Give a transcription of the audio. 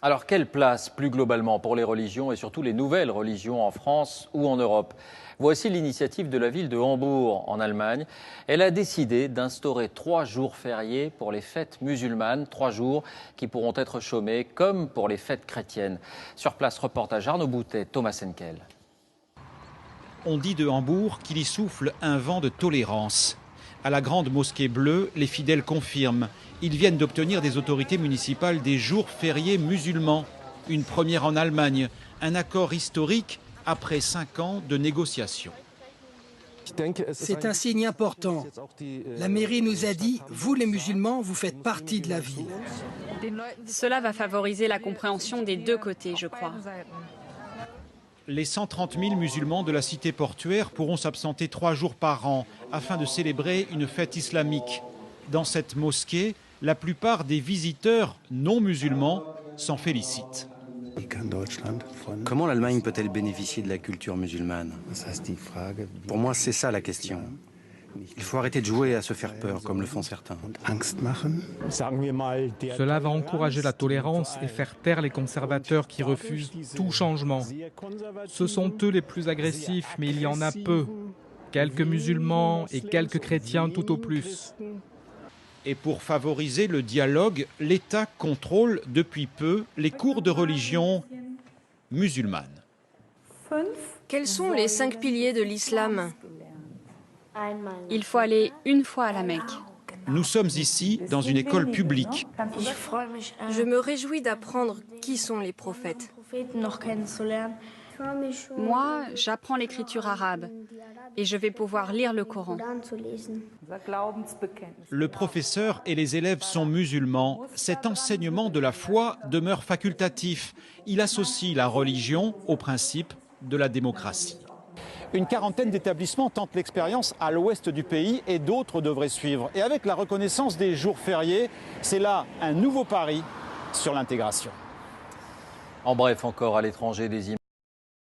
Alors, quelle place, plus globalement, pour les religions et surtout les nouvelles religions en France ou en Europe? Voici l'initiative de la ville de Hambourg, en Allemagne. Elle a décidé d'instaurer 3 jours fériés pour les fêtes musulmanes, 3 jours qui pourront être chômés comme pour les fêtes chrétiennes. Sur place, reportage Arnaud Boutet, Thomas Henkel. On dit de Hambourg qu'il y souffle un vent de tolérance. À la grande mosquée bleue, les fidèles confirment. Ils viennent d'obtenir des autorités municipales des jours fériés musulmans. Une première en Allemagne, un accord historique après 5 ans de négociations. C'est un signe important. La mairie nous a dit, vous les musulmans, vous faites partie de la ville. Cela va favoriser la compréhension des deux côtés, je crois. Les 130 000 musulmans de la cité portuaire pourront s'absenter 3 jours par an afin de célébrer une fête islamique. Dans cette mosquée, la plupart des visiteurs non musulmans s'en félicitent. Comment l'Allemagne peut-elle bénéficier de la culture musulmane? Pour moi, c'est ça la question. Il faut arrêter de jouer à se faire peur, comme le font certains. Cela va encourager la tolérance et faire taire les conservateurs qui refusent tout changement. Ce sont eux les plus agressifs, mais il y en a peu. Quelques musulmans et quelques chrétiens tout au plus. Et pour favoriser le dialogue, l'État contrôle depuis peu les cours de religion musulmane. Quels sont les 5 piliers de l'islam? Il faut aller une fois à la Mecque. Nous sommes ici dans une école publique. Je me réjouis d'apprendre qui sont les prophètes. Moi, j'apprends l'écriture arabe et je vais pouvoir lire le Coran. Le professeur et les élèves sont musulmans. Cet enseignement de la foi demeure facultatif. Il associe la religion au principe de la démocratie. Une quarantaine d'établissements tentent l'expérience à l'ouest du pays et d'autres devraient suivre. Et avec la reconnaissance des jours fériés, c'est là un nouveau pari sur l'intégration. En bref, encore à l'étranger, des images